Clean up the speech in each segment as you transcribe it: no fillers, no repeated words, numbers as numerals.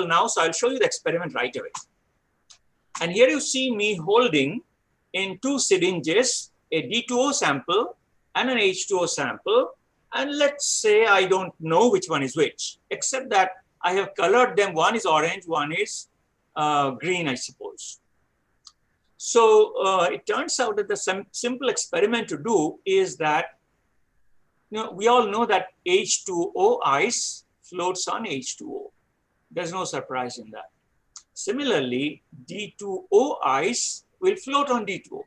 now, so I'll show you the experiment right away. And here you see me holding in 2 syringes a D2O sample and an H2O sample. And let's say I don't know which one is which, except that I have colored them. One is orange, one is green, I suppose. So it turns out that the simple experiment to do is that, we all know that H2O ice floats on H2O. There's no surprise in that. Similarly, D2O ice will float on D2O.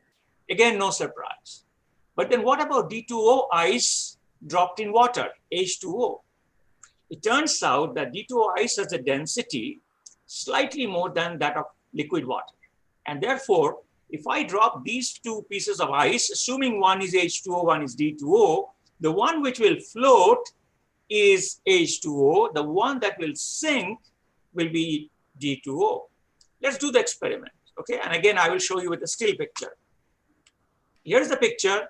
Again, no surprise. But then what about D2O ice dropped in water, H2O? It turns out that D2O ice has a density slightly more than that of liquid water. And therefore, if I drop these 2 pieces of ice, assuming one is H2O, one is D2O, the one which will float is H2O. The one that will sink will be D2O. Let's do the experiment, okay? And again, I will show you with a still picture. Here's the picture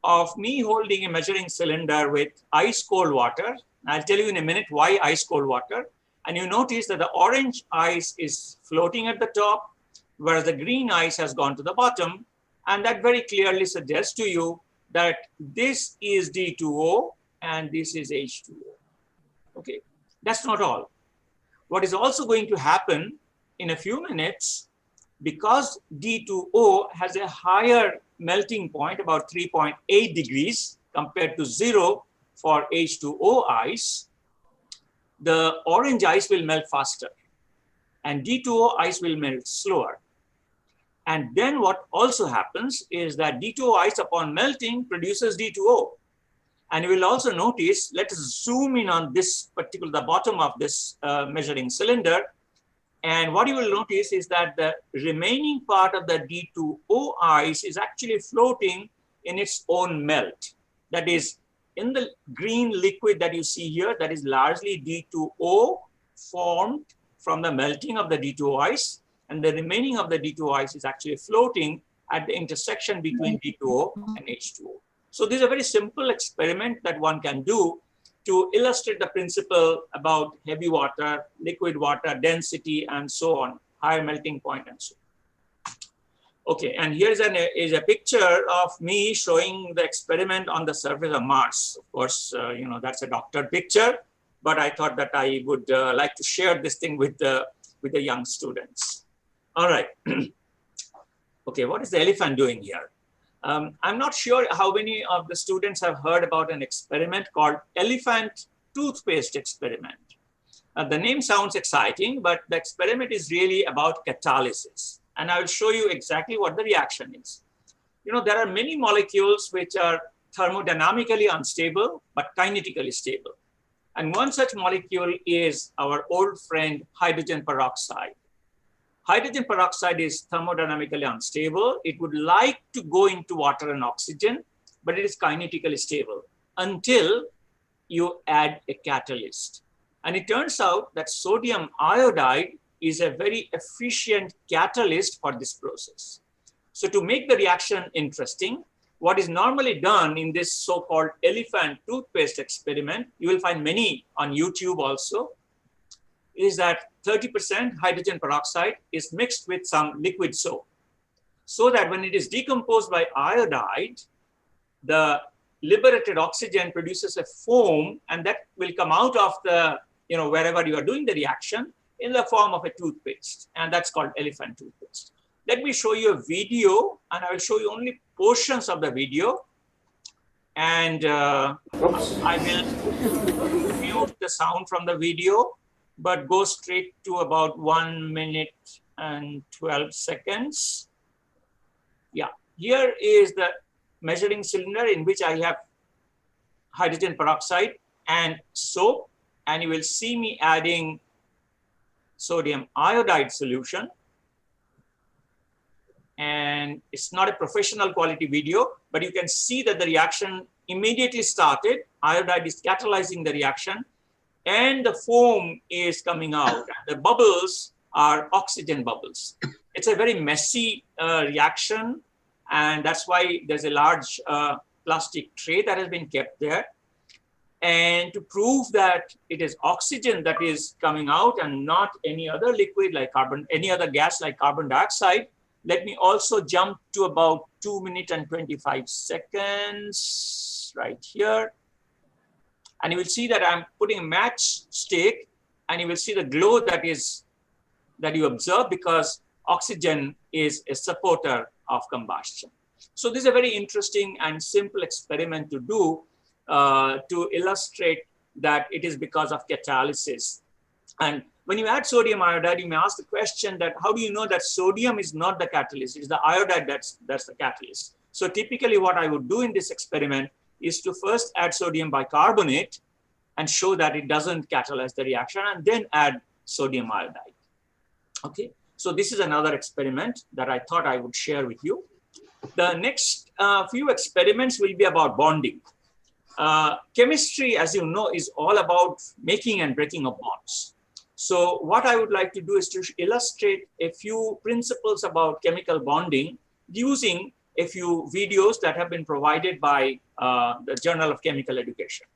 of me holding a measuring cylinder with ice cold water. I'll tell you in a minute why ice cold water. And you notice that the orange ice is floating at the top, whereas the green ice has gone to the bottom. And that very clearly suggests to you that this is D2O and this is H2O. Okay, that's not all. What is also going to happen in a few minutes, because D2O has a higher melting point, about 3.8 degrees compared to 0 for H2O ice, the orange ice will melt faster and D2O ice will melt slower. And then what also happens is that D2O ice upon melting produces D2O. And you will also notice, let us zoom in on this particular, the bottom of this measuring cylinder. And what you will notice is that the remaining part of the D2O ice is actually floating in its own melt. That is, in the green liquid that you see here, that is largely D2O formed from the melting of the D2O ice. And the remaining of the D2O ice is actually floating at the intersection between D2O and H2O. So this is a very simple experiment that one can do to illustrate the principle about heavy water, liquid water, density, and so on, higher melting point and so on. Okay, and here's a picture of me showing the experiment on the surface of Mars. Of course, that's a doctored picture, but I thought that I would like to share this thing with the young students. All right. Okay, what is the elephant doing here? I'm not sure how many of the students have heard about an experiment called elephant toothpaste experiment. The name sounds exciting, but the experiment is really about catalysis. And I will show you exactly what the reaction is. There are many molecules which are thermodynamically unstable, but kinetically stable. And one such molecule is our old friend, hydrogen peroxide. Hydrogen peroxide is thermodynamically unstable. It would like to go into water and oxygen, but it is kinetically stable until you add a catalyst. And it turns out that sodium iodide is a very efficient catalyst for this process. So to make the reaction interesting, what is normally done in this so-called elephant toothpaste experiment, you will find many on YouTube also, is that 30% hydrogen peroxide is mixed with some liquid soap, so that when it is decomposed by iodide, the liberated oxygen produces a foam, and that will come out of the, wherever you are doing the reaction in the form of a toothpaste, and that's called elephant toothpaste. Let me show you a video, and I will show you only portions of the video, and I will mute the sound from the video, but go straight to about 1 minute and 12 seconds. Yeah, here is the measuring cylinder in which I have hydrogen peroxide and soap, and you will see me adding sodium iodide solution. And it's not a professional quality video, but you can see that the reaction immediately started. Iodide is catalyzing the reaction, and the foam is coming out. The bubbles are oxygen bubbles. It's a very messy reaction, and that's why there's a large plastic tray that has been kept there. And to prove that it is oxygen that is coming out and not any other liquid like any other gas like carbon dioxide, let me also jump to about 2 minutes and 25 seconds right here. And you will see that I'm putting a matchstick, and you will see the glow that you observe because oxygen is a supporter of combustion. So this is a very interesting and simple experiment to do to illustrate that it is because of catalysis. And when you add sodium iodide, you may ask the question that how do you know that sodium is not the catalyst? It's the iodide that's the catalyst. So typically what I would do in this experiment is to first add sodium bicarbonate and show that it doesn't catalyze the reaction, and then add sodium iodide. Okay, so this is another experiment that I thought I would share with you. The next few experiments will be about bonding. Chemistry, as you know, is all about making and breaking of bonds. So what I would like to do is to illustrate a few principles about chemical bonding using a few videos that have been provided by the Journal of Chemical Education.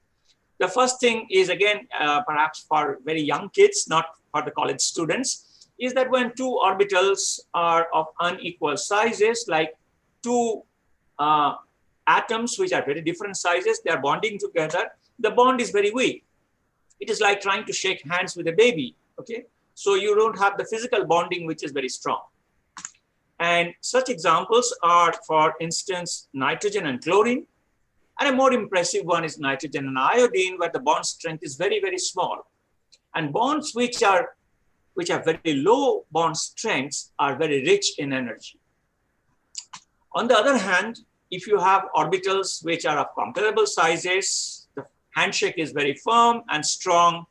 The first thing is, again, perhaps for very young kids, not for the college students, is that when two orbitals are of unequal sizes, like two atoms which are very different sizes, they are bonding together, the bond is very weak. It is like trying to shake hands with a baby, okay? So you don't have the physical bonding, which is very strong. And such examples are, for instance, nitrogen and chlorine. And a more impressive one is nitrogen and iodine, where the bond strength is very, very small. And bonds which have very low bond strengths are very rich in energy. On the other hand, if you have orbitals which are of comparable sizes, the handshake is very firm and strong.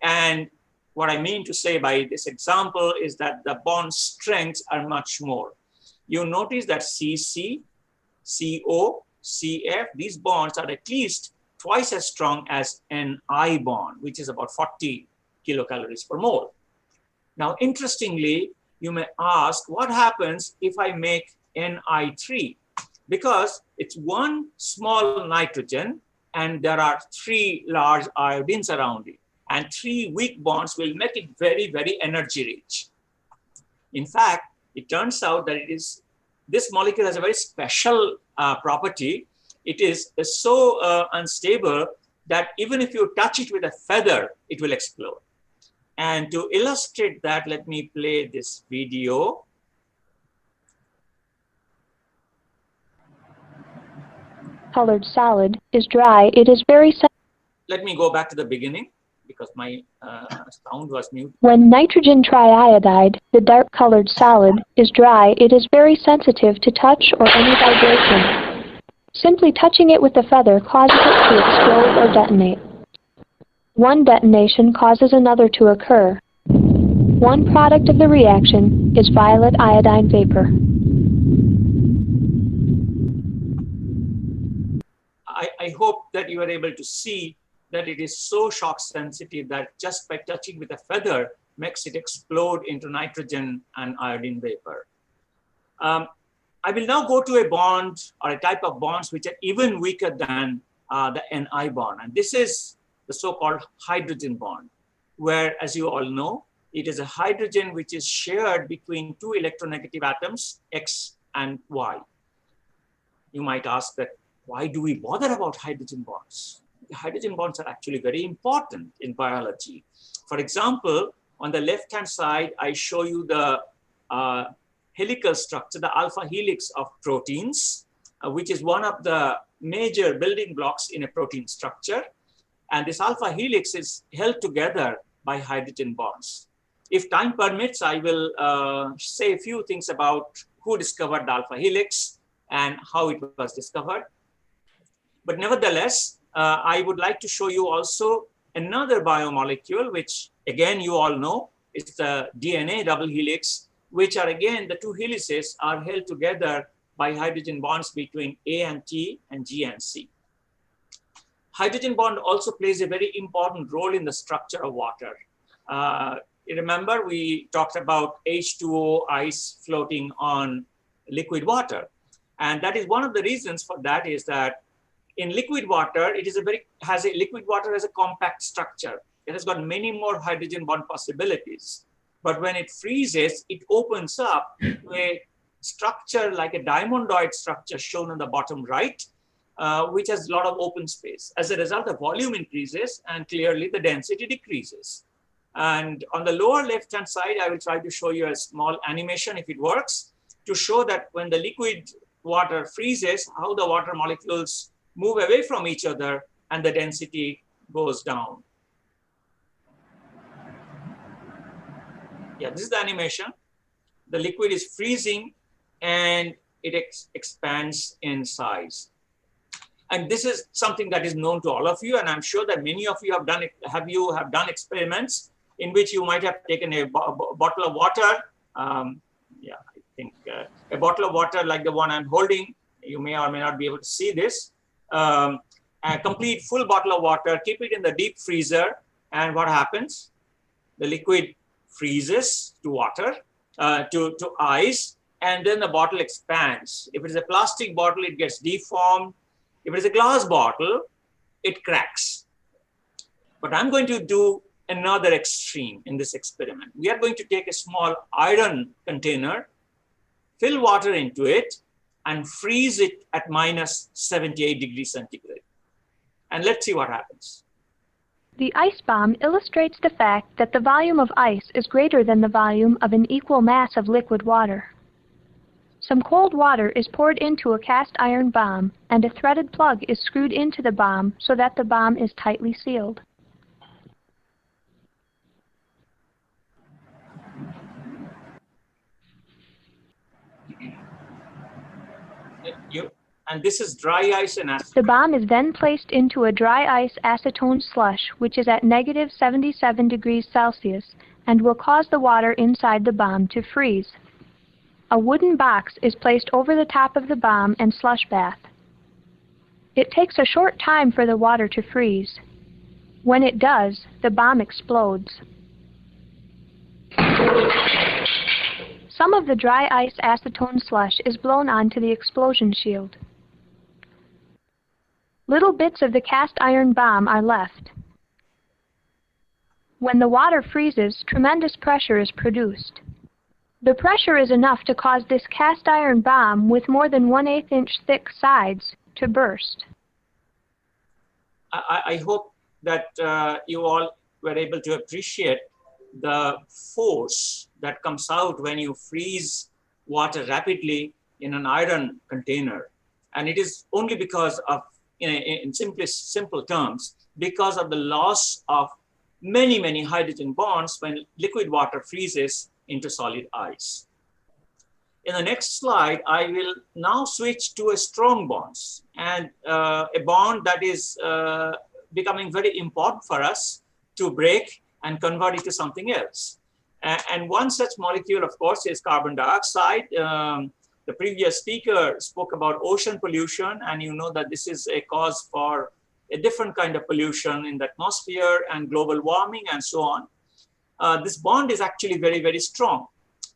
And what I mean to say by this example is that the bond strengths are much more. You notice that CC, CO, CF, these bonds are at least twice as strong as an I bond, which is about 40 kilocalories per mole. Now, interestingly, you may ask, what happens if I make Ni3? Because it's one small nitrogen and there are three large iodines around it. And three weak bonds will make it very, very energy rich. In fact, it turns out that this molecule has a very special property. It is so unstable that even if you touch it with a feather, it will explode. And to illustrate that, let me play this video. Colored solid is dry. It is very. Let me go back to the beginning because my sound was mute. When nitrogen triiodide, the dark colored solid, is dry, it is very sensitive to touch or any vibration. Simply touching it with a feather causes it to explode or detonate. One detonation causes another to occur. One product of the reaction is violet iodine vapor. I hope that you are able to see that it is so shock sensitive that just by touching with a feather makes it explode into nitrogen and iodine vapor. I will now go to a bond or a type of bonds which are even weaker than the Ni bond. And this is the so-called hydrogen bond, where, as you all know, it is a hydrogen which is shared between two electronegative atoms, X and Y. You might ask that, why do we bother about hydrogen bonds? The hydrogen bonds are actually very important in biology. For example, on the left-hand side, I show you the helical structure, the alpha helix of proteins, which is one of the major building blocks in a protein structure. And this alpha helix is held together by hydrogen bonds. If time permits, I will say a few things about who discovered the alpha helix and how it was discovered. But nevertheless, I would like to show you also another biomolecule, which again, you all know, is the DNA double helix, which are again, the two helices are held together by hydrogen bonds between A and T and G and C. Hydrogen bond also plays a very important role in the structure of water. You remember we talked about H2O ice floating on liquid water. And that is one of the reasons for that is that In liquid water, liquid water has a compact structure. It has got many more hydrogen bond possibilities. But when it freezes, it opens up to a structure like a diamondoid structure shown on the bottom right, which has a lot of open space. As a result, the volume increases and clearly the density decreases. And on the lower left-hand side, I will try to show you a small animation, if it works, to show that when the liquid water freezes, how the water molecules move away from each other and the density goes down. Yeah, this is the animation. The liquid is freezing and it expands in size. And this is something that is known to all of you, and I'm sure that many of you have done experiments in which you might have taken a bottle of water. I think a bottle of water like the one I'm holding. You may or may not be able to see this. A complete full bottle of water, keep it in the deep freezer, and what happens? The liquid freezes to water, to ice, and then the bottle expands. If it is a plastic bottle, it gets deformed. If it is a glass bottle, it cracks. But I'm going to do another extreme in this experiment. We are going to take a small iron container, fill water into it, and freeze it at minus 78 degrees centigrade. And let's see what happens. The ice bomb illustrates the fact that the volume of ice is greater than the volume of an equal mass of liquid water. Some cold water is poured into a cast iron bomb, and a threaded plug is screwed into the bomb so that the bomb is tightly sealed. And this is dry ice and acetone. The bomb is then placed into a dry ice acetone slush, which is at negative 77 degrees Celsius, and will cause the water inside the bomb to freeze. A wooden box is placed over the top of the bomb and slush bath. It takes a short time for the water to freeze. When it does, the bomb explodes. Some of the dry ice acetone slush is blown onto the explosion shield. Little bits of the cast iron bomb are left. When the water freezes, tremendous pressure is produced. The pressure is enough to cause this cast iron bomb with more than 1/8 inch thick sides to burst. I hope that you all were able to appreciate the force that comes out when you freeze water rapidly in an iron container. And it is only because of, in simple terms, because of the loss of many, many hydrogen bonds when liquid water freezes into solid ice. In the next slide, I will now switch to a strong bonds, and a bond that is becoming very important for us to break and convert it to something else. And one such molecule, of course, is carbon dioxide. The previous speaker spoke about ocean pollution, and you know that this is a cause for a different kind of pollution in the atmosphere and global warming and so on. This bond is actually very, very strong,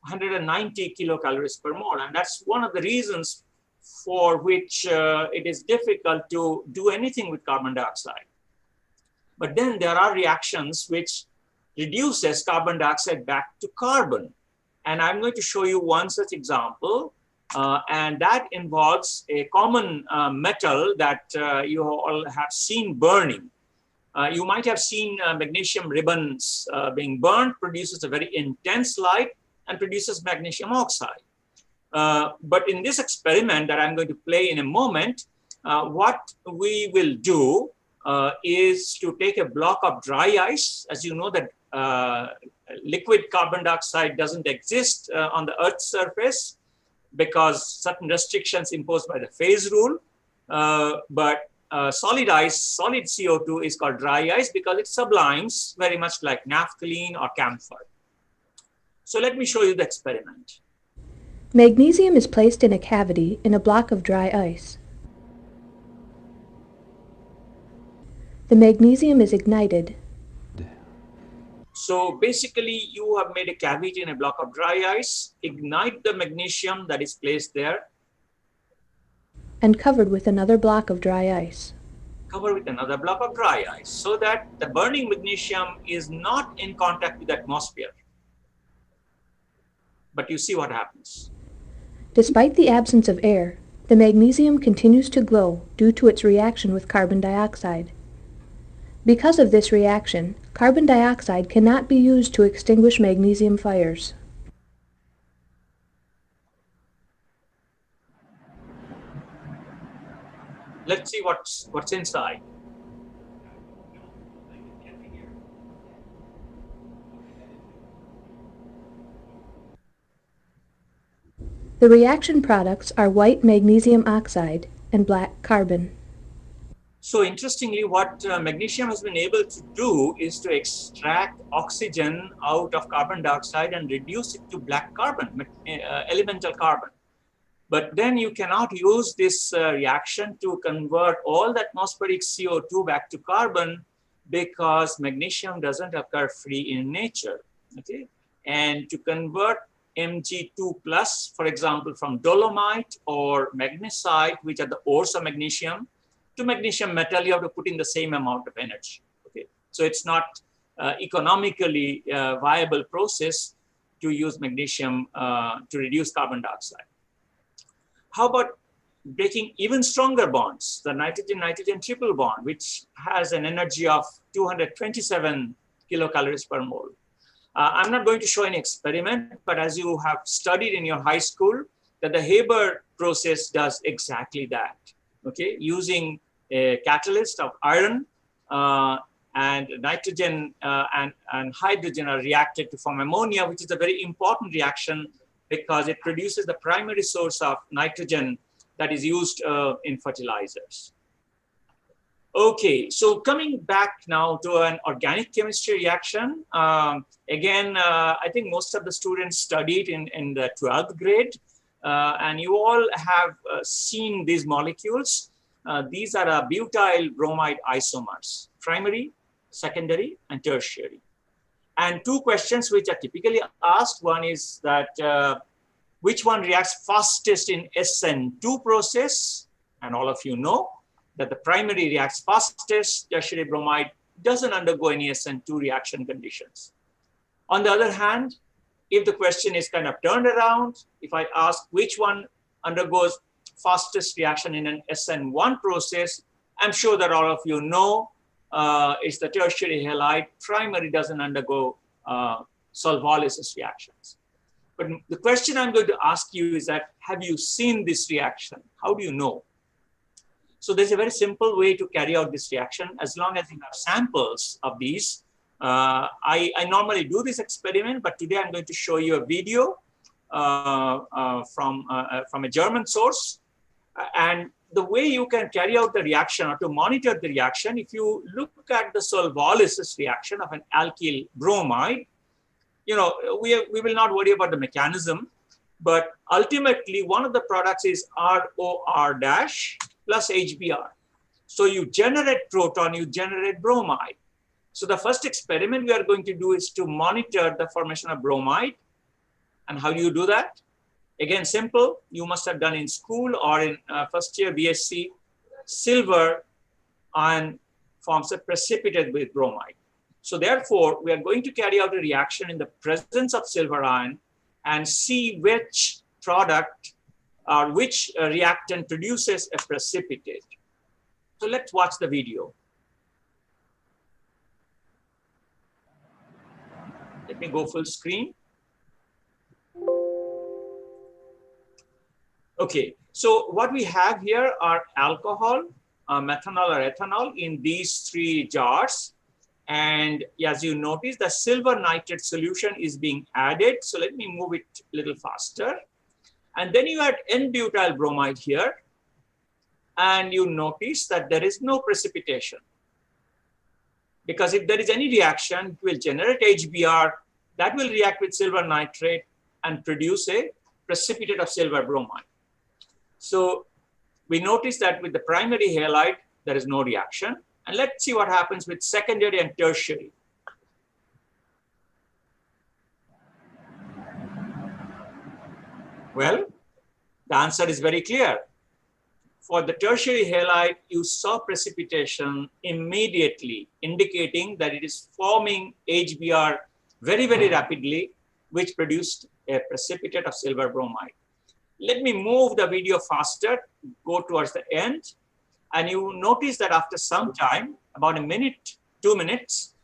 190 kilocalories per mole. And that's one of the reasons for which it is difficult to do anything with carbon dioxide. But then there are reactions which reduces carbon dioxide back to carbon. And I'm going to show you one such example. And that involves a common metal that you all have seen burning. You might have seen magnesium ribbons being burned, produces a very intense light and produces magnesium oxide. But in this experiment that I'm going to play in a moment, what we will do is to take a block of dry ice. As you know that liquid carbon dioxide doesn't exist on the Earth's surface because certain restrictions imposed by the phase rule. But solid ice, solid CO2 is called dry ice because it sublimes very much like naphthalene or camphor. So let me show you the experiment. Magnesium is placed in a cavity in a block of dry ice. The magnesium is ignited. So basically, you have made a cavity in a block of dry ice, ignite the magnesium that is placed there. and covered with another block of dry ice. Covered with another block of dry ice, so that the burning magnesium is not in contact with the atmosphere. But you see what happens. Despite the absence of air, the magnesium continues to glow due to its reaction with carbon dioxide. Because of this reaction, carbon dioxide cannot be used to extinguish magnesium fires. Let's see what's inside. The reaction products are white magnesium oxide and black carbon. So interestingly, what magnesium has been able to do is to extract oxygen out of carbon dioxide and reduce it to black carbon, elemental carbon. But then you cannot use this reaction to convert all the atmospheric CO2 back to carbon, because magnesium doesn't occur free in nature. Okay, and to convert Mg2 plus, for example, from dolomite or magnesite, which are the ores of magnesium, to magnesium metal, you have to put in the same amount of energy. Okay, so it's not economically viable process to use magnesium to reduce carbon dioxide. How about breaking even stronger bonds, the nitrogen-nitrogen triple bond, which has an energy of 227 kilocalories per mole? I'm not going to show an experiment, but as you have studied in your high school, that the Haber process does exactly that. Okay, using a catalyst of iron and nitrogen and hydrogen are reacted to form ammonia, which is a very important reaction because it produces the primary source of nitrogen that is used in fertilizers. Okay, so coming back now to an organic chemistry reaction. Again, I think most of the students studied in the 12th grade, and you all have seen these molecules. These are butyl bromide isomers, primary, secondary, and tertiary. And two questions which are typically asked. One is that which one reacts fastest in SN2 process? And all of you know that the primary reacts fastest, tertiary bromide doesn't undergo any SN2 reaction conditions. On the other hand, if the question is kind of turned around, if I ask which one undergoes fastest reaction in an SN1 process, I'm sure that all of you know it's the tertiary halide. Primary doesn't undergo solvolysis reactions. But the question I'm going to ask you is that, have you seen this reaction? How do you know? So there's a very simple way to carry out this reaction. As long as you have samples of these, I normally do this experiment, but today I'm going to show you a video from a German source. And the way you can carry out the reaction or to monitor the reaction, if you look at the solvolysis reaction of an alkyl bromide, you know, we will not worry about the mechanism, but ultimately one of the products is ROR dash plus HBr. So you generate proton, you generate bromide. So the first experiment we are going to do is to monitor the formation of bromide. And how do you do that? Again, simple. You must have done in school or in first year BSc. Silver ion forms a precipitate with bromide. So therefore, we are going to carry out a reaction in the presence of silver ion and see which product or which reactant produces a precipitate. So let's watch the video. Let me go full screen. Okay, so what we have here are alcohol, methanol or ethanol in these three jars. And as you notice, the silver nitrate solution is being added. So let me move it a little faster. And then you add N-butyl bromide here. And you notice that there is no precipitation. Because if there is any reaction, it will generate HBr. That will react with silver nitrate and produce a precipitate of silver bromide. So we notice that with the primary halide, there is no reaction. And let's see what happens with secondary and tertiary. Well, the answer is very clear. for the tertiary halide, you saw precipitation immediately, indicating that it is forming HBr very, very rapidly, which produced a precipitate of silver bromide. Let me move the video faster, go towards the end, and you notice that after some time, about a minute, 2 minutes,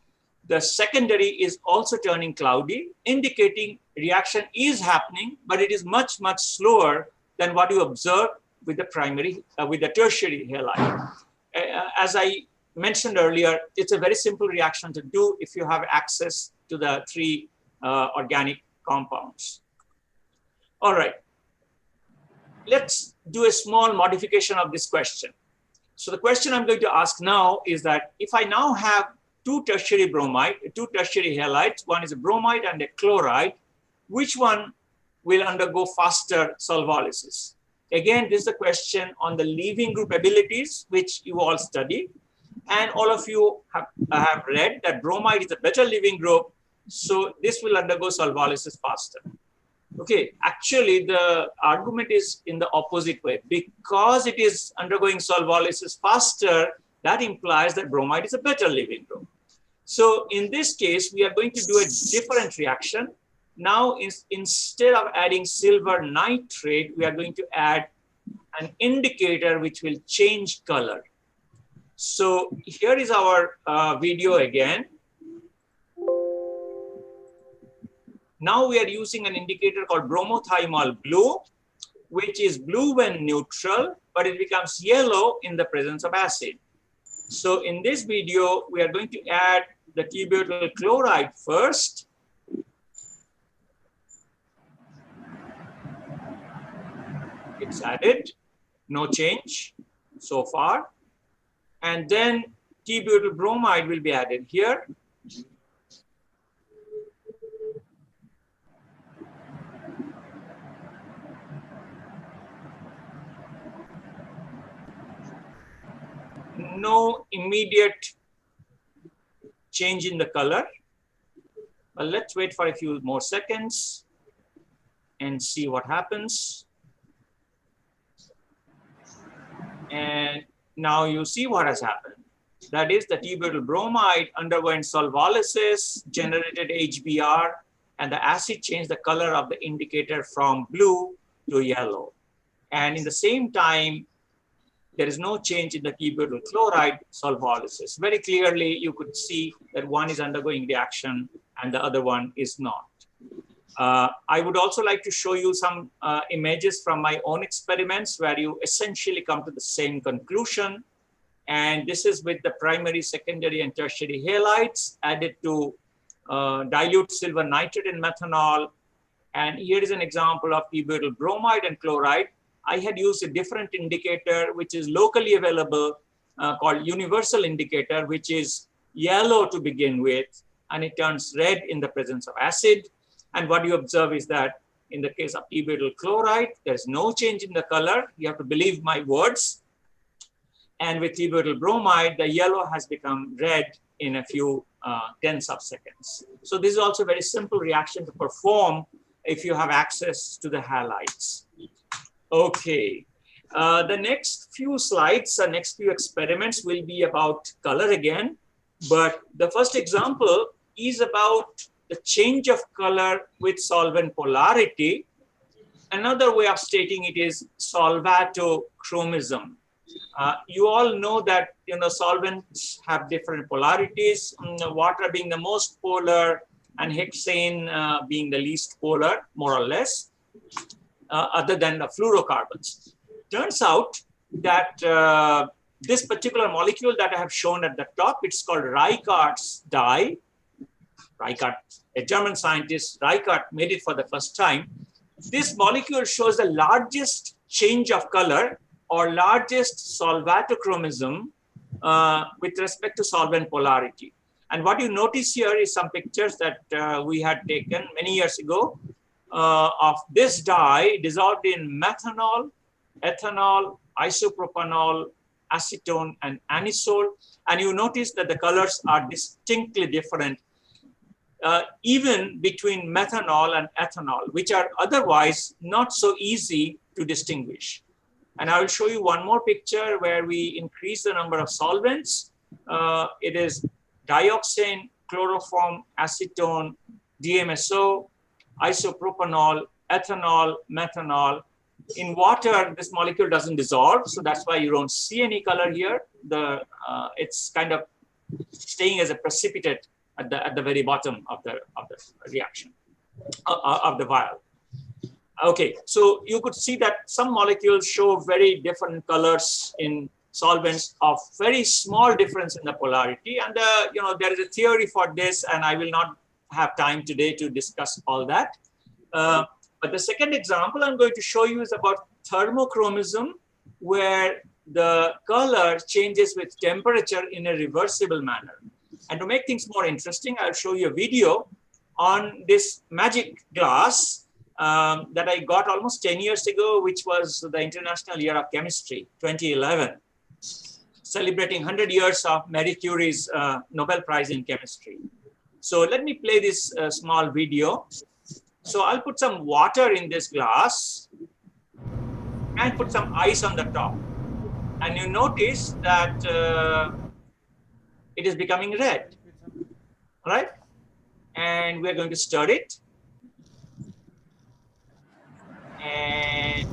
the secondary is also turning cloudy, indicating reaction is happening, but it is much, much slower than what you observe with the primary, with the tertiary halide. As I mentioned earlier, it's a very simple reaction to do if you have access to the three organic compounds. All right, let's do a small modification of this question. So the question I'm going to ask now is that if I now have two tertiary bromide, two tertiary halides, one is a bromide and a chloride, which one will undergo faster solvolysis? Again, this is a question on the leaving group abilities, which you all study. And all of you have read that bromide is a better leaving group, so this will undergo solvolysis faster. Okay, actually the argument is in the opposite way. Because it is undergoing solvolysis faster, that implies that bromide is a better leaving group. So in this case, we are going to do a different reaction. Now, instead of adding silver nitrate, we are going to add an indicator which will change color. So here is our video again. Now we are using an indicator called bromothymol blue, which is blue when neutral, but it becomes yellow in the presence of acid. So in this video, we are going to add the t-butyl chloride first. It's added, no change so far. And then t-butyl bromide will be added here. No immediate change in the color. But let's wait for a few more seconds and see what happens. And now you see what has happened. That is, the t-butyl bromide underwent solvolysis, generated HBr, and the acid changed the color of the indicator from blue to yellow. And in the same time, there is no change in the t-butyl chloride solvolysis. Very clearly, you could see that one is undergoing reaction and the other one is not. I would also like to show you some images from my own experiments where you essentially come to the same conclusion. And this is with the primary, secondary, and tertiary halides added to dilute silver nitrate and methanol. And here is an example of t-butyl bromide and chloride. I had used a different indicator, which is locally available, called universal indicator, which is yellow to begin with, and it turns red in the presence of acid. And what you observe is that in the case of t-butyl chloride, there's no change in the color. You have to believe my words. And with t-butyl bromide, the yellow has become red in a few tenths of seconds. So this is also a very simple reaction to perform if you have access to the halides. Okay, the next few slides, next few experiments will be about color again. But the first example is about the change of color with solvent polarity. Another way of stating it is solvatochromism. You all know that solvents have different polarities, water being the most polar and hexane being the least polar, more or less, other than the fluorocarbons. Turns out that this particular molecule that I have shown at the top, it's called Reichardt's dye. Reichard, a German scientist, Reichard made it for the first time. This molecule shows the largest change of color or largest solvatochromism with respect to solvent polarity. And what you notice here is some pictures that we had taken many years ago of this dye dissolved in methanol, ethanol, isopropanol, acetone, and anisole. And you notice that the colors are distinctly different, even between methanol and ethanol, which are otherwise not so easy to distinguish. And I will show you one more picture where we increase the number of solvents. It is dioxane, chloroform, acetone, DMSO, isopropanol, ethanol, methanol. In water, this molecule doesn't dissolve, so that's why you don't see any color here. It's kind of staying as a precipitate at the very bottom of the reaction of the vial. Okay, so you could see that some molecules show very different colors in solvents of very small difference in the polarity, and there is a theory for this, and I will not have time today to discuss all that. But the second example I'm going to show you is about thermochromism, where the color changes with temperature in a reversible manner. And to make things more interesting, I'll show you a video on this magic glass that I got almost 10 years ago, which was the International Year of Chemistry, 2011, celebrating 100 years of Marie Curie's Nobel Prize in Chemistry. So let me play this small video. So I'll put some water in this glass and put some ice on the top. And you notice that it is becoming red, right? And we're going to stir it. And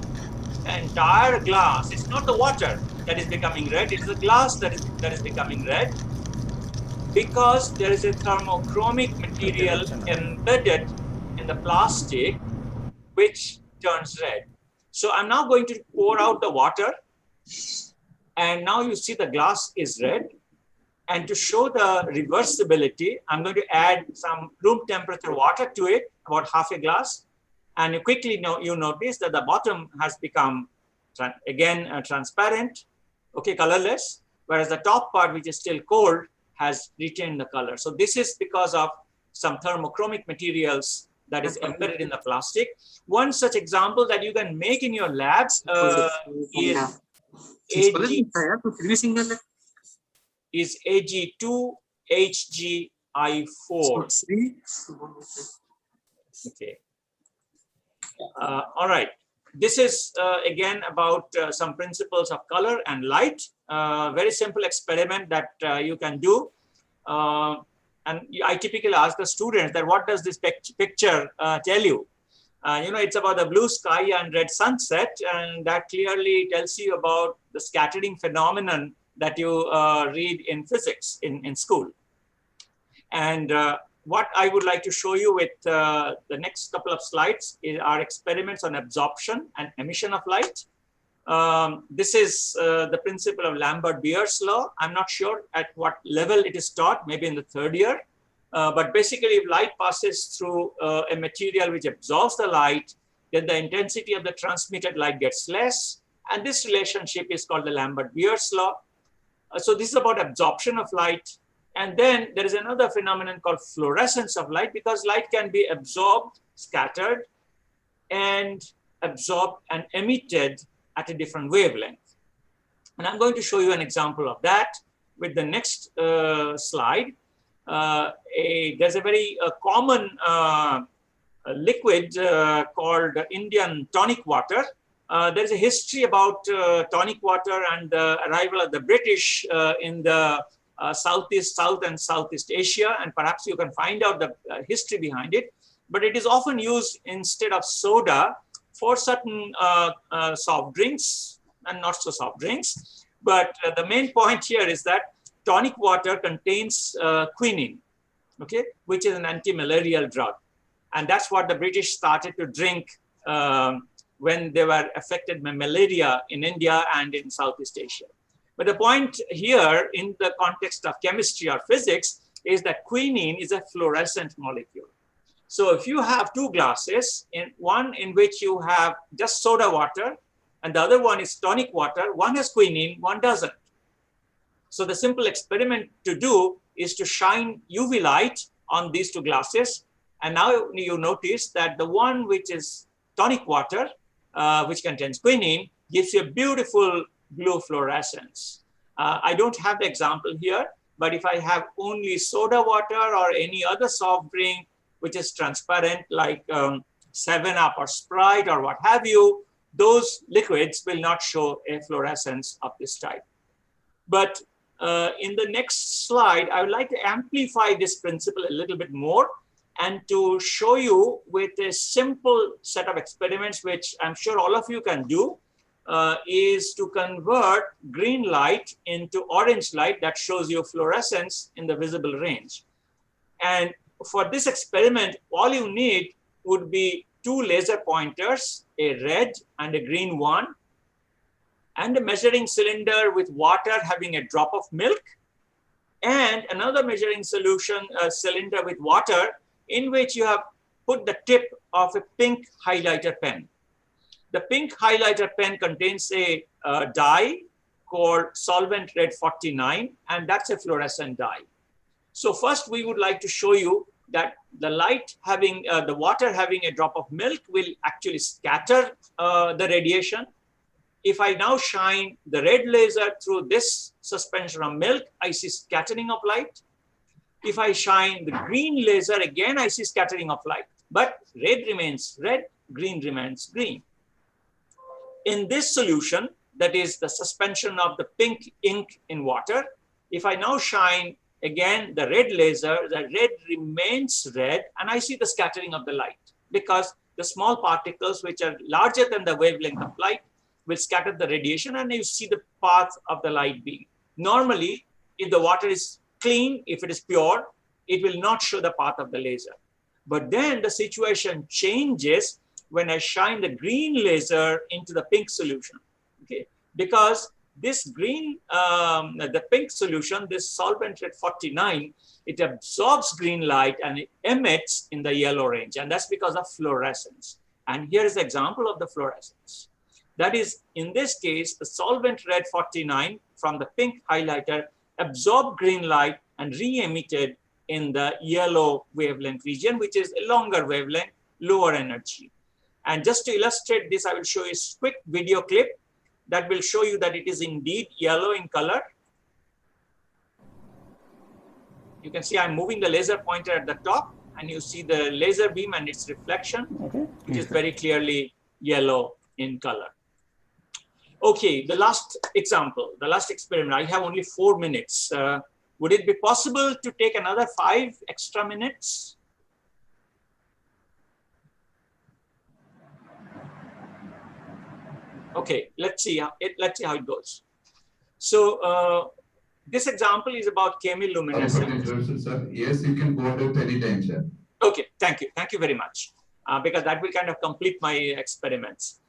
the entire glass, it's not the water that is becoming red, it's the glass that is becoming red, because there is a thermochromic material embedded in the plastic which turns red. So I'm now going to pour out the water, and now you see the glass is red. And to show the reversibility, I'm going to add some room temperature water to it, about half a glass. And you quickly you notice that the bottom has become, again, transparent, okay, colorless, whereas the top part, which is still cold, has retained the color. So this is because of some thermochromic materials that is embedded in the plastic. One such example that you can make in your labs is Ag2HgI4. Okay. All right. This is again about some principles of color and light. Very simple experiment that you can do. And I typically ask the students that what does this picture tell you? It's about the blue sky and red sunset, and that clearly tells you about the scattering phenomenon that you read in physics in school. And what I would like to show you with the next couple of slides are experiments on absorption and emission of light. This is the principle of Lambert-Beer's law. I'm not sure at what level it is taught, maybe in the third year. But basically, if light passes through a material which absorbs the light, then the intensity of the transmitted light gets less. And this relationship is called the Lambert-Beer's law. So this is about absorption of light. And then there is another phenomenon called fluorescence of light, because light can be absorbed, scattered, and absorbed and emitted at a different wavelength. And I'm going to show you an example of that with the next slide. There's a very common liquid called Indian tonic water. There's a history about tonic water and the arrival of the British in the South and Southeast Asia, and perhaps you can find out the history behind it. But it is often used instead of soda for certain soft drinks and not so soft drinks. But the main point here is that tonic water contains quinine, okay, which is an anti-malarial drug. And that's what the British started to drink when they were affected by malaria in India and in Southeast Asia. But the point here in the context of chemistry or physics is that quinine is a fluorescent molecule. So if you have two glasses, one in which you have just soda water and the other one is tonic water, one has quinine, one doesn't. So the simple experiment to do is to shine UV light on these two glasses. And now you notice that the one which is tonic water, which contains quinine, gives you a beautiful blue fluorescence. I don't have the example here, but if I have only soda water or any other soft drink which is transparent like 7-Up or Sprite or what have you, those liquids will not show a fluorescence of this type. But in the next slide, I would like to amplify this principle a little bit more and to show you with a simple set of experiments, which I'm sure all of you can do, is to convert green light into orange light that shows you fluorescence in the visible range. And for this experiment, all you need would be 2 laser pointers, a red and a green one, and a measuring cylinder with water having a drop of milk, and another measuring cylinder with water in which you have put the tip of a pink highlighter pen. The pink highlighter pen contains a dye called solvent red 49, and that's a fluorescent dye. So first we would like to show you that the light having, the water having a drop of milk will actually scatter the radiation. If I now shine the red laser through this suspension of milk, I see scattering of light. If I shine the green laser, again, I see scattering of light. But red remains red, green remains green. In this solution, that is the suspension of the pink ink in water, if I now shine again the red laser, the red remains red, and I see the scattering of the light because the small particles which are larger than the wavelength of light will scatter the radiation, and you see the path of the light beam. Normally, if the water is clean, if it is pure, it will not show the path of the laser. But then the situation changes when I shine the green laser into the pink solution, okay? Because this green, the pink solution, this solvent red 49, it absorbs green light and it emits in the yellow range, and that's because of fluorescence. And here is the example of the fluorescence. That is, in this case, the solvent red 49 from the pink highlighter absorbed green light and re-emitted in the yellow wavelength region, which is a longer wavelength, lower energy. And just to illustrate this, I will show you a quick video clip that will show you that it is indeed yellow in color. You can see I'm moving the laser pointer at the top, and you see the laser beam and its reflection, which is very clearly yellow in color. Okay, the last example, the last experiment. I have only 4 minutes. Would it be possible to take another 5 extra minutes? Okay, let's see how it goes. So this example is about chemiluminescence. Sir. Yes, you can go ahead anytime, sir. Okay, thank you. Thank you very much. Because that will kind of complete my experiments.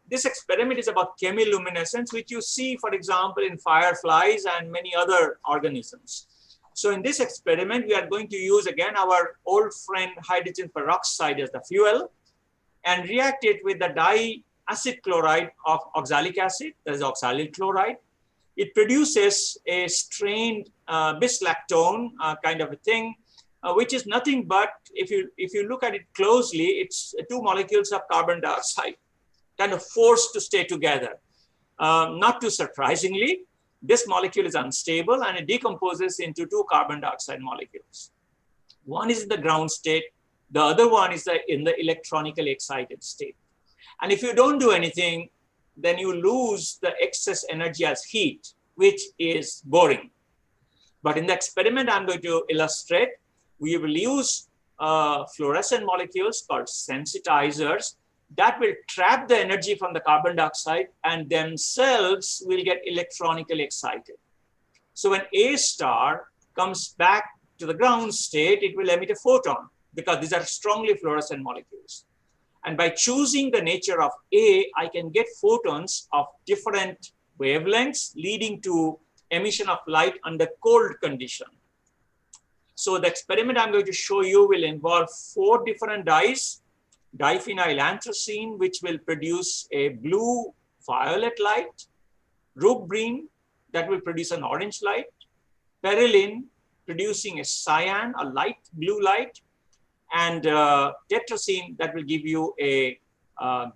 This experiment is about chemiluminescence, which you see, for example, in fireflies and many other organisms. So in this experiment, we are going to use again our old friend hydrogen peroxide as the fuel and react it with the diacid chloride of oxalic acid, that is oxalyl chloride. It produces a strained bislactone kind of a thing, which is nothing but, if you look at it closely, it's 2 molecules of carbon dioxide kind of forced to stay together. Not too surprisingly, this molecule is unstable and it decomposes into 2 carbon dioxide molecules. One is in the ground state, the other one is in the electronically excited state. And if you don't do anything, then you lose the excess energy as heat, which is boring. But in the experiment I'm going to illustrate, we will use fluorescent molecules called sensitizers that will trap the energy from the carbon dioxide and themselves will get electronically excited. So when A star comes back to the ground state, it will emit a photon because these are strongly fluorescent molecules. And by choosing the nature of A, I can get photons of different wavelengths leading to emission of light under cold condition. So the experiment I'm going to show you will involve 4 different dyes. Diphenyl anthracene, which will produce a blue-violet light. Rubrene, that will produce an orange light. Perylene, producing a cyan, a light blue light. And tetrazene, that will give you a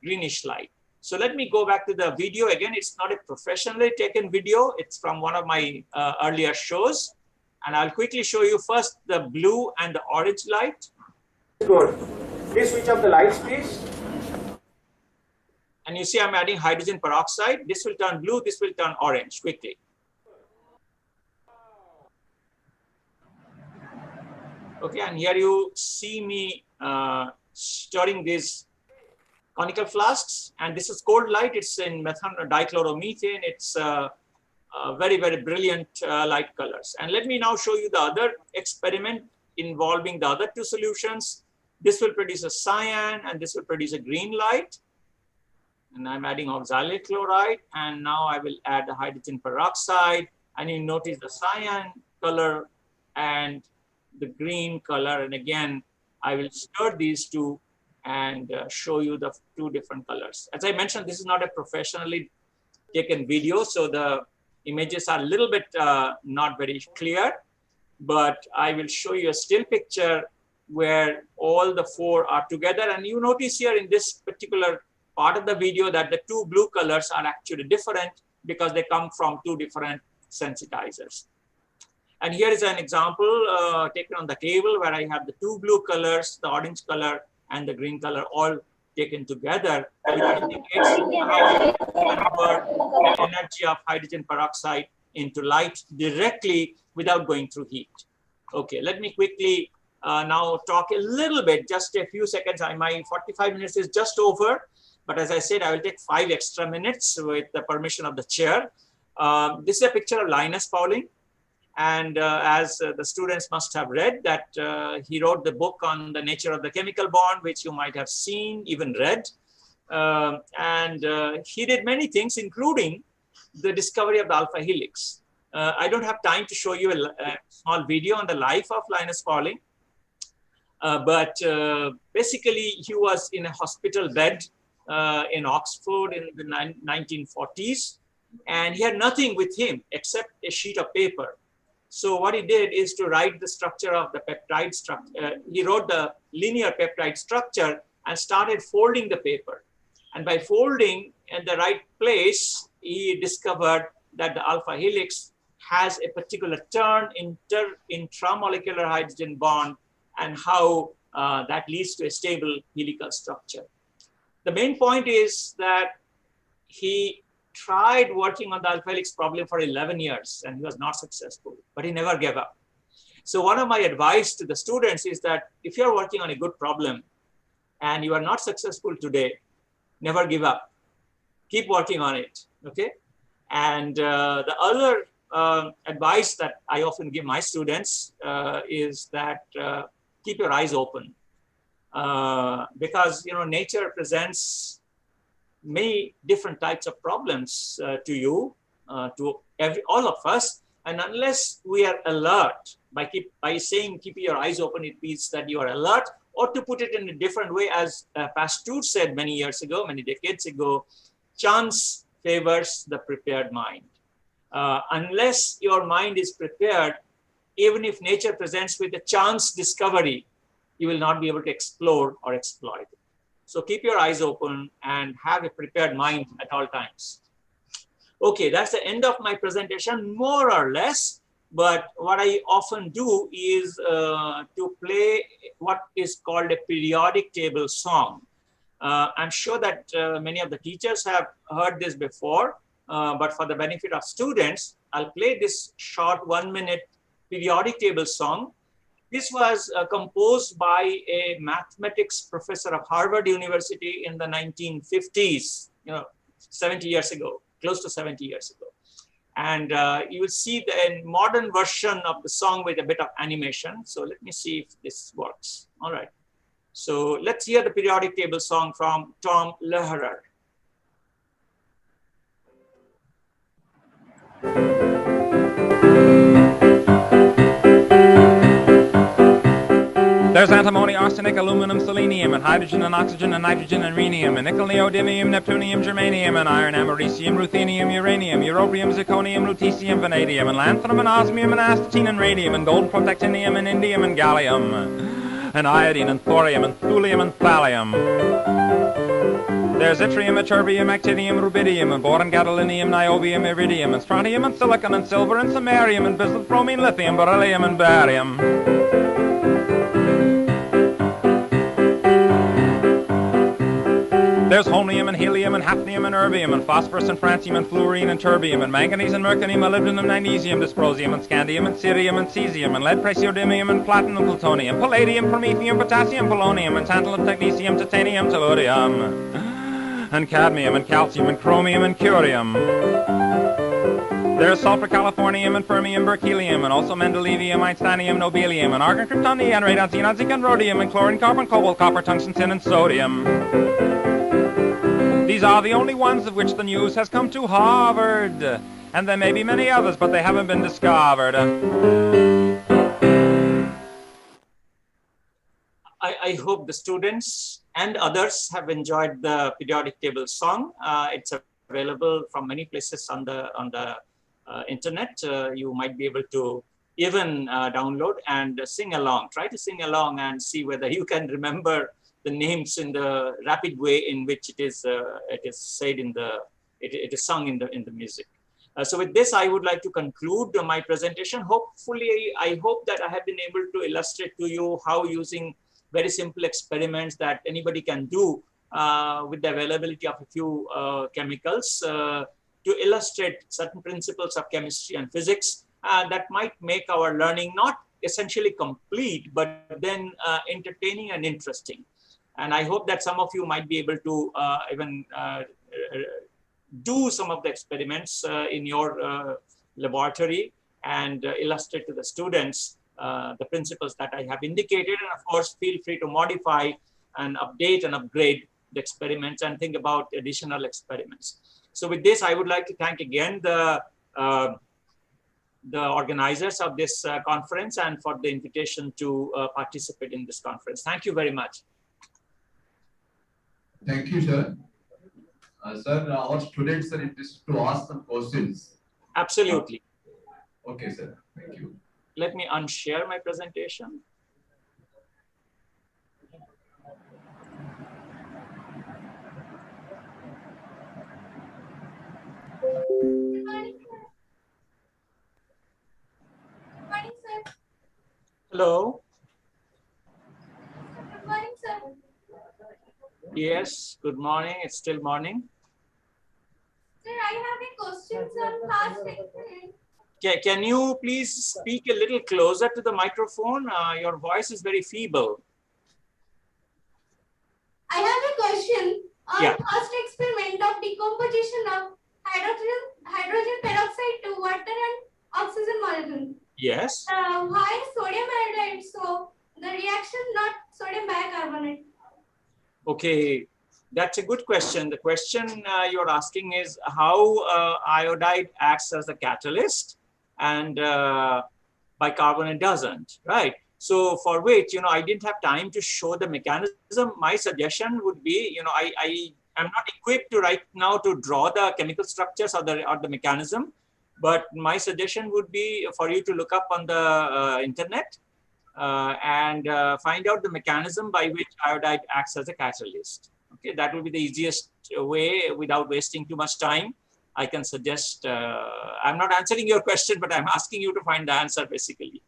greenish light. So let me go back to the video again. It's not a professionally taken video. It's from one of my earlier shows. And I'll quickly show you first the blue and the orange light. Good. Please switch off the lights, please. And you see I'm adding hydrogen peroxide. This will turn blue, this will turn orange quickly. Okay, and here you see me stirring these conical flasks, and this is cold light. It's in dichloromethane. It's very, very brilliant light colors. And let me now show you the other experiment involving the other two solutions. This will produce a cyan, and this will produce a green light. And I'm adding oxalate chloride, and now I will add the hydrogen peroxide, and you notice the cyan color and the green color. And again, I will stir these two and show you the two different colors. As I mentioned, this is not a professionally taken video, so the images are a little bit not very clear, but I will show you a still picture where all the four are together. And you notice here in this particular part of the video that the two blue colors are actually different because they come from two different sensitizers. And here is an example taken on the table where I have the two blue colors, the orange color and the green color, all taken together, which indicates how you convert the energy of hydrogen peroxide into light directly without going through heat. Okay, let me quickly now talk a little bit, just a few seconds. My 45 minutes is just over, but as I said, I will take 5 extra minutes with the permission of the chair. This is a picture of Linus Pauling. And as the students must have read that he wrote the book on the nature of the chemical bond, which you might have seen, even read. He did many things, including the discovery of the alpha helix. I don't have time to show you a small video on the life of Linus Pauling. But basically, he was in a hospital bed in Oxford in the 1940s. And he had nothing with him except a sheet of paper. So what he did is to write the structure of the peptide structure. He wrote the linear peptide structure and started folding the paper. And by folding in the right place, he discovered that the alpha helix has a particular turn intramolecular hydrogen bond and how that leads to a stable helical structure. The main point is that he tried working on the alpha helix problem for 11 years and he was not successful, but he never gave up. So one of my advice to the students is that if you're working on a good problem and you are not successful today, never give up. Keep working on it, okay? And the other advice that I often give my students is that keep your eyes open because, nature presents many different types of problems to you, to all of us. And unless we are alert, by saying keep your eyes open, it means that you are alert. Or to put it in a different way, as Pasteur said many decades ago, chance favors the prepared mind. Unless your mind is prepared, even if nature presents with a chance discovery, you will not be able to explore or exploit it. So keep your eyes open and have a prepared mind at all times. Okay, that's the end of my presentation, more or less. But what I often do is to play what is called a periodic table song. I'm sure that many of the teachers have heard this before, but for the benefit of students, I'll play this short 1-minute periodic table song. This was composed by a mathematics professor of Harvard University in the 1950s, 70 years ago, close to 70 years ago. And you will see the modern version of the song with a bit of animation. So let me see if this works. All right. So let's hear the periodic table song from Tom Lehrer. There's antimony, arsenic, aluminum, selenium, and hydrogen and oxygen and nitrogen and rhenium, and nickel, neodymium, neptunium, germanium, and iron, americium, ruthenium, uranium, europium, zirconium, lutetium, vanadium, and lanthanum, and osmium, and astatine, and radium, and gold, protactinium, and indium, and gallium, and iodine, and thorium, and thulium, and thallium. There's yttrium, ytterbium, actinium, rubidium, and boron, gadolinium, niobium, iridium, and strontium, and silicon, and silver, and samarium, and bismuth, bromine, lithium, beryllium, and barium. There's holmium and helium and hafnium and erbium and phosphorus and francium and fluorine and terbium and manganese and mercurium, molybdenum, magnesium, dysprosium and scandium and cerium and cesium and lead, praseodymium and platinum, plutonium, palladium, promethium, potassium, polonium and tantalum, technetium, titanium, tellurium and cadmium and calcium and chromium and curium. There's sulfur, californium, and fermium, berkelium, and also mendelevium, einsteinium, nobelium, and argon, krypton, neon, radon, xenon, zinc, and rhodium, and chlorine, carbon, cobalt, copper, tungsten, tin, and sodium. These are the only ones of which the news has come to Harvard. And there may be many others, but they haven't been discovered. I hope the students and others have enjoyed the periodic table song. It's available from many places on the internet. You might be able to even download and sing along. Try to sing along and see whether you can remember the names in the rapid way in which it is said in it is sung in the music. So with this, I would like to conclude my presentation. Hopefully, I hope that I have been able to illustrate to you how using very simple experiments that anybody can do with the availability of a few chemicals to illustrate certain principles of chemistry and physics that might make our learning not essentially complete, but then entertaining and interesting. And I hope that some of you might be able to even do some of the experiments in your laboratory and illustrate to the students the principles that I have indicated. And of course, feel free to modify and update and upgrade the experiments and think about additional experiments. So with this, I would like to thank again the organizers of this conference and for the invitation to participate in this conference. Thank you very much. Thank you, sir. Sir, our students are interested to ask some questions. Absolutely. Okay, sir. Thank you. Let me unshare my presentation. Good morning, sir. Good morning, sir. Hello. Good morning, sir. Yes, good morning. It's still morning. Sir, I have a question on past experiment. Can you please speak a little closer to the microphone? Your voice is very feeble. I have a question on Yeah. past experiment of decomposition of hydrogen peroxide to water and oxygen molecule. Yes. Why sodium iodide? So the reaction not sodium bicarbonate. Okay, that's a good question. The question you're asking is how iodide acts as a catalyst and bicarbonate doesn't, right? So for which, I didn't have time to show the mechanism. My suggestion would be, I am not equipped to right now to draw the chemical structures or the mechanism, but my suggestion would be for you to look up on the internet and find out the mechanism by which iodide acts as a catalyst. Okay, that will be the easiest way without wasting too much time. I can suggest, I'm not answering your question, but I'm asking you to find the answer basically.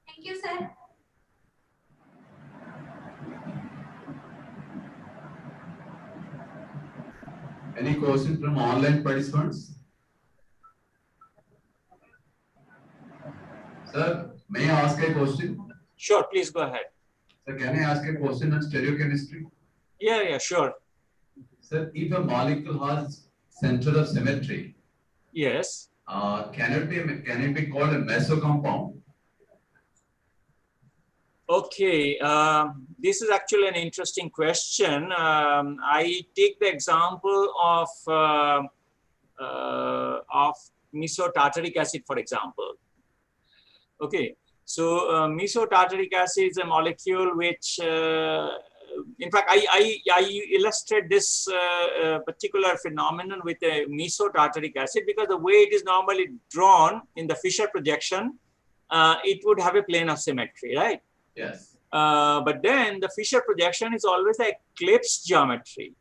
Thank you, sir. Any questions from online participants? Sir, may I ask a question? Sure, please go ahead. Sir, can I ask a question on stereochemistry? Yeah, sure. Sir, if a molecule has center of symmetry, Yes. can it be called a mesocompound? Okay, this is actually an interesting question. I take the example of mesotartaric acid, for example. Okay, so mesotartaric acid is a molecule which, in fact, I illustrate this particular phenomenon with a mesotartaric acid because the way it is normally drawn in the Fischer projection, it would have a plane of symmetry, right? Yes. But then the Fischer projection is always the eclipse geometry.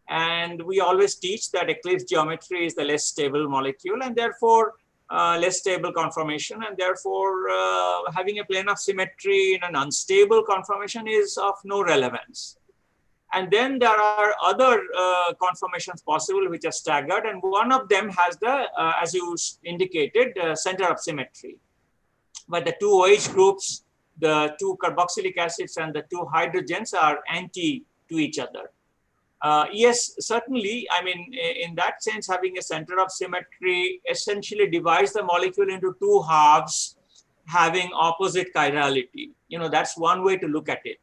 And we always teach that eclipse geometry is the less stable molecule and therefore less stable conformation. And therefore having a plane of symmetry in an unstable conformation is of no relevance. And then there are other conformations possible which are staggered, and one of them has the, as you indicated, center of symmetry. But the two OH groups, the two carboxylic acids and the two hydrogens are anti to each other. Yes, certainly, I mean, in that sense, having a center of symmetry essentially divides the molecule into two halves having opposite chirality. You know, that's one way to look at it.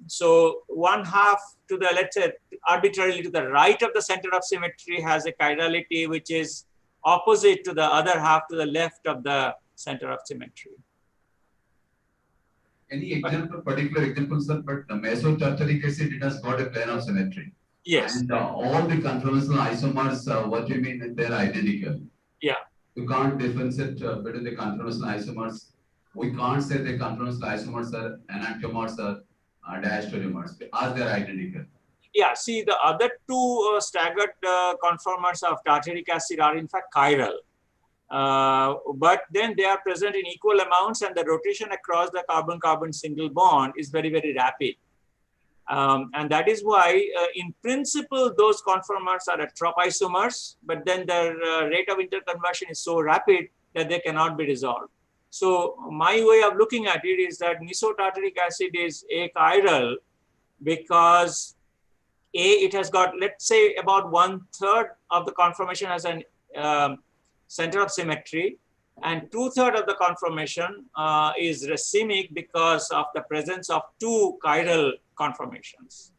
So one half to the, let's say, arbitrarily to the right of the center of symmetry has a chirality which is opposite to the other half to the left of the center of symmetry. Any example, particular example, sir, but the mesotartaric acid, it has got a plane of symmetry. Yes. And all the conformational isomers, what you mean, they're identical. Yeah. You can't differentiate between the conformational isomers. We can't say the conformational isomers are enantiomers or diastereomers, as they're identical. Yeah, see, the other two staggered conformers of tartaric acid are in fact chiral. But then they are present in equal amounts, and the rotation across the carbon-carbon single bond is very, very rapid. And that is why, in principle, those conformers are tropisomers, but then their rate of interconversion is so rapid that they cannot be resolved. So my way of looking at it is that mesotartaric acid is achiral because it has got, let's say, about 1/3 of the conformation as an center of symmetry, and 2/3 of the conformation is racemic because of the presence of two chiral conformations.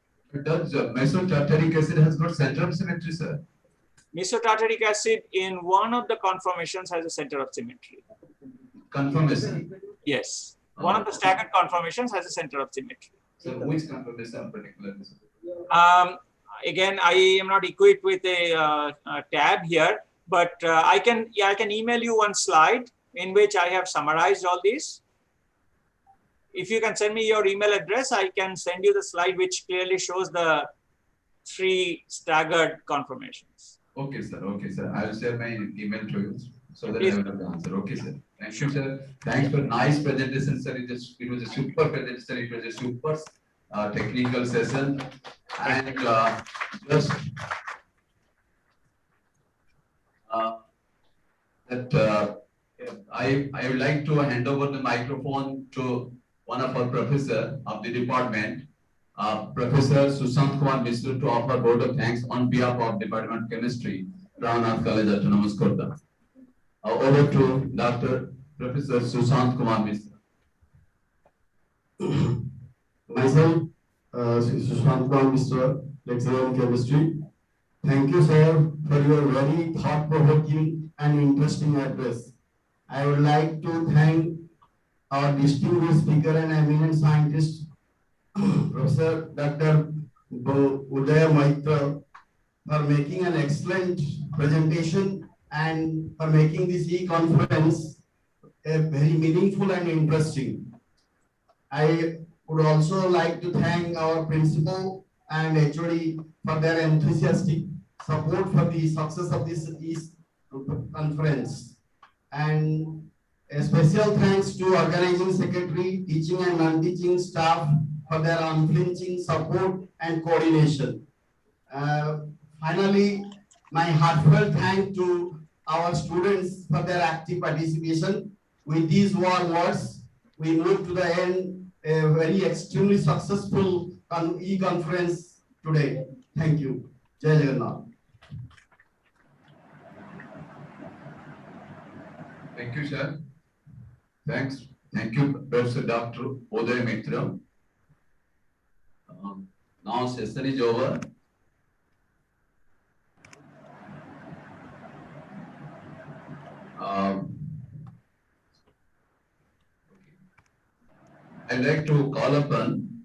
Does mesotartaric acid has got center of symmetry, sir? Mesotartaric acid in one of the conformations has a center of symmetry. Conformation. Yes. One of the staggered conformations has a center of symmetry. So which conformation particularly? Again, I am not equipped with a tab here, but I can email you one slide in which I have summarized all these. If you can send me your email address, I can send you the slide which clearly shows the 3 staggered conformations. Okay, sir. Okay, sir. I will share my email to you so that Yes. I will have the answer. Okay, sir. Thank you, sir. Thanks for nice presentation, sir. It was a super presentation. It was a super technical session. And just I would like to hand over the microphone to one of our professor of the department, Professor Sushant Kumar Mishra, to offer vote of thanks on behalf of Department of Chemistry, Ramnath College, Autonomous Khordha. Over to Dr. Professor Sushant Kumar Mishra. Myself, Sushant Kumar Mishra, lecturer in chemistry. Thank you, sir, for your very thought-provoking and interesting address. I would like to thank our distinguished speaker and eminent scientist, Professor Dr. Uday Maitra, for making an excellent presentation and for making this e-conference very meaningful and interesting. I would also like to thank our principal and HOD for their enthusiastic support for the success of this conference. And a special thanks to organizing secretary, teaching and non-teaching staff for their unflinching support and coordination. Finally, my heartfelt thanks to our students for their active participation. With these warm words, we move to the end, a very extremely successful e-conference today. Thank you. Jai Jagannath. Thank you, sir. Thanks. Thank you, Professor Dr. Uday Mitra. Now session is over. I'd like to call upon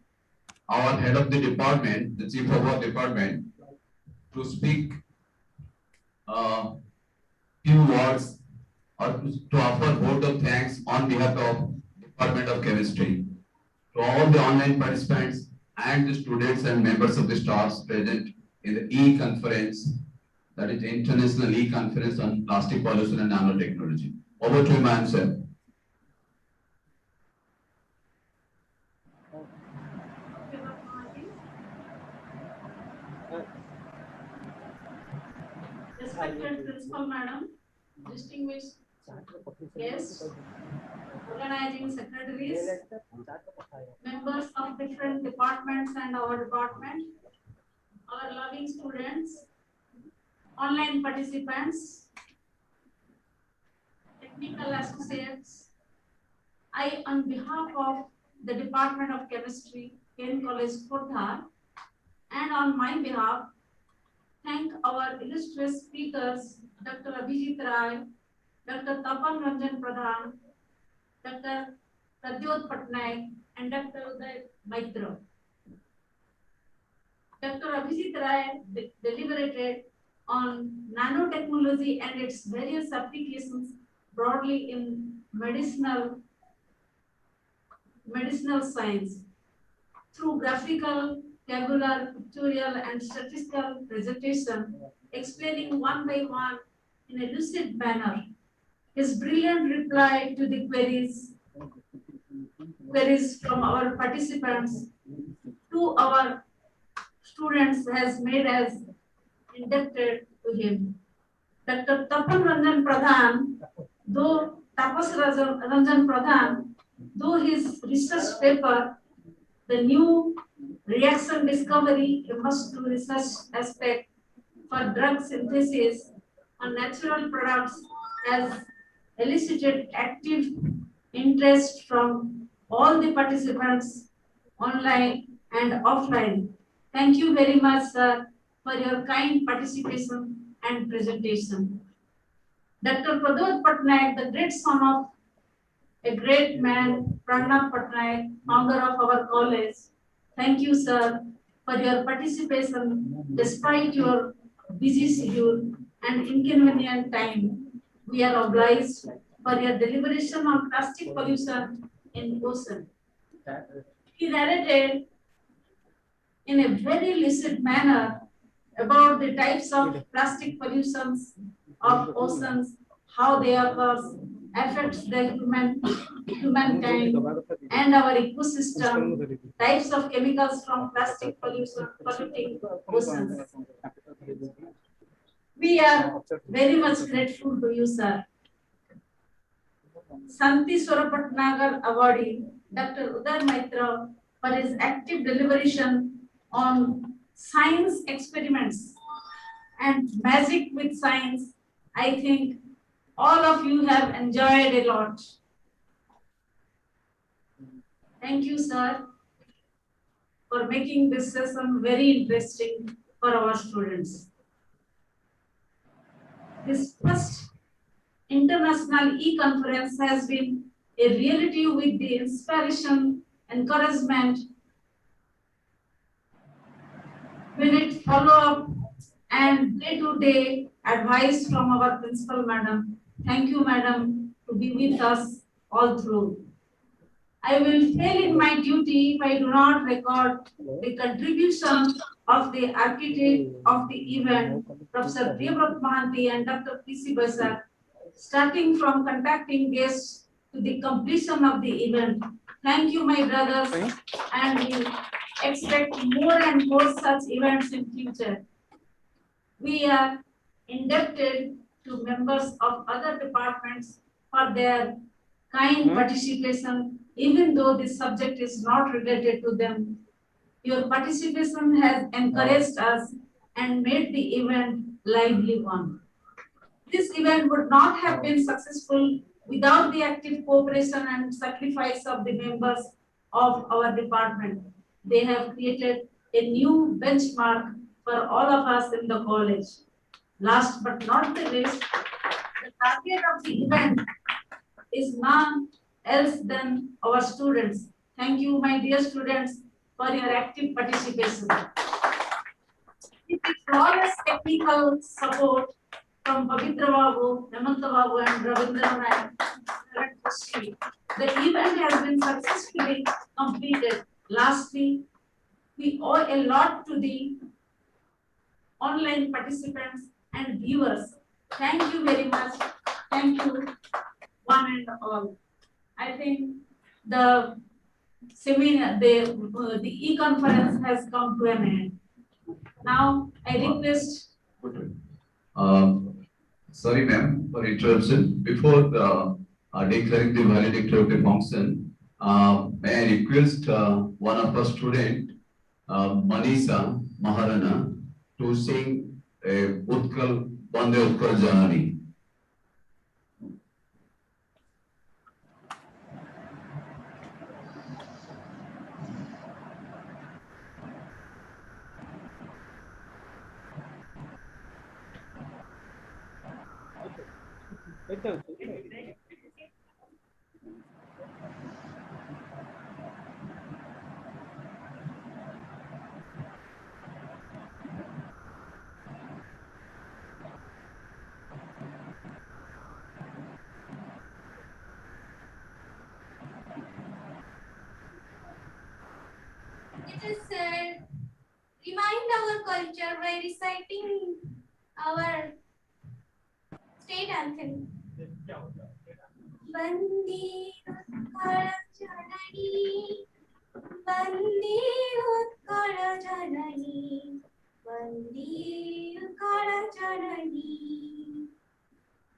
our head of the department, the chief of our department, to speak few words or to offer vote of thanks on behalf of Department of Chemistry to all the online participants and the students and members of the staffs present in the e-conference, that is International E-Conference on Plastic Pollution and Nanotechnology. Over to you, ma'am, sir. Respected Principal Madam, distinguished guests, organizing secretaries, members of different departments and our department, our loving students, online participants, technical associates, I, on behalf of the Department of Chemistry, Ken College, Khordha, and on my behalf, thank our illustrious speakers, Dr. Abhijit Rai, Dr. Tapan Ranjan Pradhan, Dr. Pradyot Patnaik, and Dr. Uday Maitra. Dr. Abhijit Rai deliberated on nanotechnology and its various applications broadly in medicinal science through graphical, tabular, pictorial, and statistical presentation, explaining one by one in a lucid manner his brilliant reply to the queries from our participants to our students has made us indebted to him. Dr. Tapan Ranjan Pradhan, though his research paper, The New Reaction Discovery, a must-do research aspect for drug synthesis on natural products, has elicited active interest from all the participants online and offline. Thank you very much, sir, for your kind participation and presentation. Dr. Pradyot Patnaik, the great son of a great man, Pranab Patnaik, founder of our college. Thank you, sir, for your participation despite your busy schedule and inconvenient time. We are obliged for your deliberation on plastic pollution in ocean. He narrated in a very lucid manner about the types of plastic pollutions of oceans, how they affects the humankind and our ecosystem, types of chemicals from plastic pollution polluting oceans. We are very much grateful to you, sir. Santi Swarapatnagar awardee, Dr. Uday Maitra, for his active deliberation on science experiments and magic with science. I think all of you have enjoyed a lot. Thank you, sir, for making this session very interesting for our students. This first international e-conference has been a reality with the inspiration, encouragement, minute follow-up, and day-to-day advice from our principal madam. Thank you, madam, to be with us all through. I will fail in my duty if I do not record the contribution of the architect of the event, Professor Priyabrat Mohanty and Dr. P.C. Basak, starting from contacting guests to the completion of the event. Thank you, my brothers, and we expect more and more such events in future. We are indebted to members of other departments for their kind participation, even though this subject is not related to them. Your participation has encouraged us and made the event lively one. This event would not have been successful without the active cooperation and sacrifice of the members of our department. They have created a new benchmark for all of us in the college. Last but not the least, the target of the event is none else than our students. Thank you, my dear students, for your active participation. With the flawless technical support from Pavitra Babu, Hemanta Babu, and Ravindra Nayak, the event has been successfully completed. Lastly, we owe a lot to the online participants and viewers. Thank you very much. Thank you, one and all. I think the seminar, the e-conference has come to an end. Now I request Sorry, ma'am, for interruption. Before declaring the valedictory function, may I request one of our student, Manisha Maharana, to sing Utkal Bande Utkal Janani. Let us remind our culture by reciting our state anthem. Bandi Utkala Janani, Bandi Utkala Janani, Bandi Utkala Janani.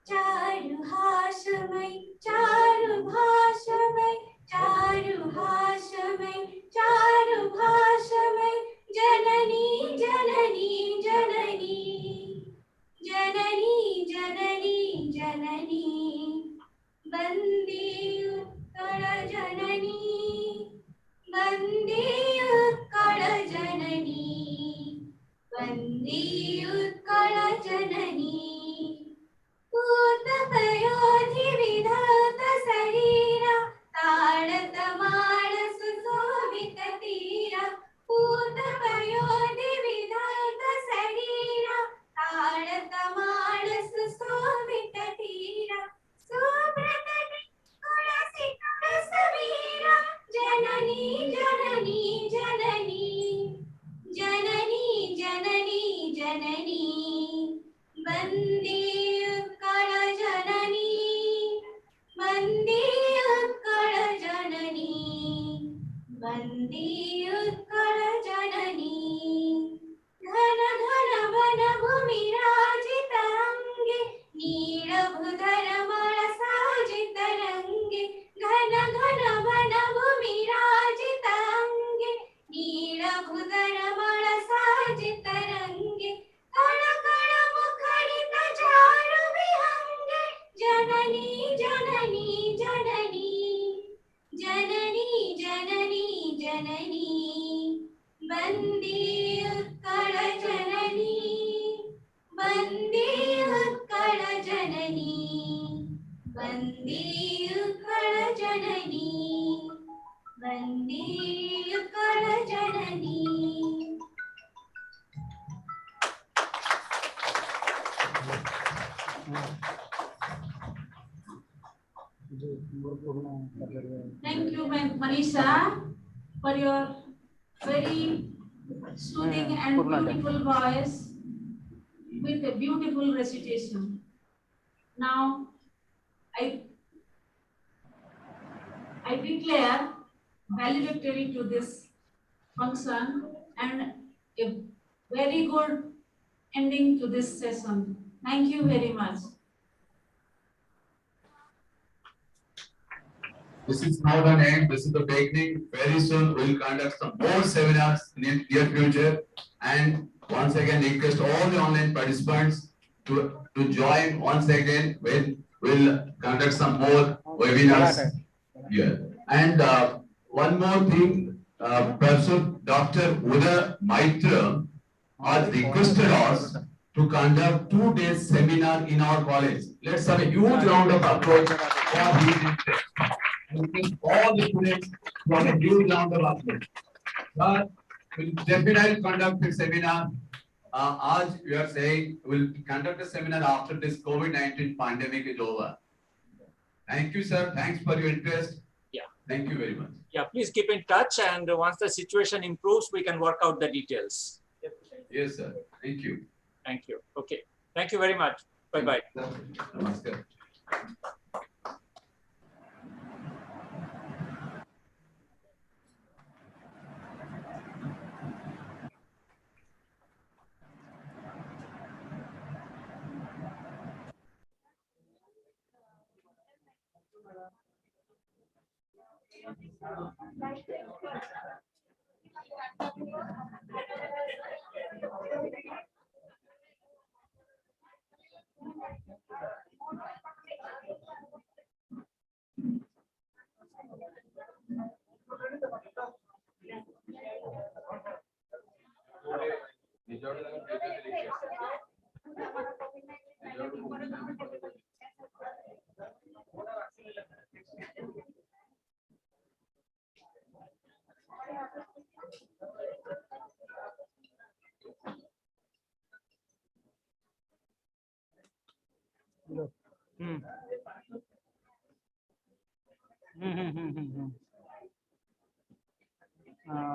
Charu Hashamai, Charu Hashamai, Charu Hashamai, Charu Hashamai, Janani, Janani, Janani, Janani, Janani, Janani, Bandi Utkala Janani, Bandi Utkala Janani, Bandi Utkala Janani. Payodhi vidhata sarira, Tadata manasu sobhita tira. Payodhi vidhata sarira, Tadata manasu sobhita tira. Subrata kula sikula samira, Janani, Janani, Janani, Janani, Janani, Janani, Bandi Utkala Janani, Bandi Utkala Janani, Bandi Utkala Janani. Dhana dhana vana bhumi rajita ange, Neela bhudara mala sajita range. Dhana dhana vana bhumi rajita ange, Neela bhudara mala sajita range. Kala kala mukharita charu vihange, Janani, Janani, Janani, Janani, Janani, Janani, Bandi Utkala Janani, Bandi Utkala Janani, Bandi Utkala Janani, Bandi Utkala Janani. Thank you, Manisha, for your very soothing and beautiful voice with a beautiful recitation. Now, I declare valedictory to this function and a very good ending to this session. Thank you very much. This is not an end, this is the beginning. Very soon we'll conduct some more seminars in the near future. And once again, request all the online participants to join once again when we'll conduct some more webinars here. And one more thing, Professor Dr. Uday Maitra has requested us to conduct 2 days seminar in our college. Let's have a huge round of applause for his interest. I think all the students want a huge round of applause. Sir, we'll definitely conduct a seminar. As we are saying, we'll conduct a seminar after this COVID-19 pandemic is over. Thank you, sir. Thanks for your interest. Yeah. Thank you very much. Yeah, please keep in touch, and once the situation improves, we can work out the details. Yes, sir. Thank you. Thank you. Okay. Thank you very much. Bye-bye. Namaskar.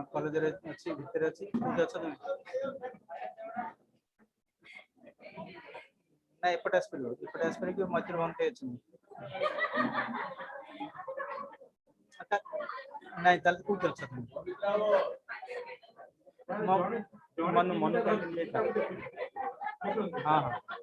କଲେଜରେ ଅଛି ଭିତରେ ଅଛି କୋଉଠି ଅଛ ତମେ? ନା ଏପଟେ ଆସିପାରିବ ମଝିରେ ଘଣ୍ଟେ ଅଛି ନାଇଁ ତାହେଲେ କୋଉଠି ଅଛ ତମେ? ମନୁ ହଁ ହଁ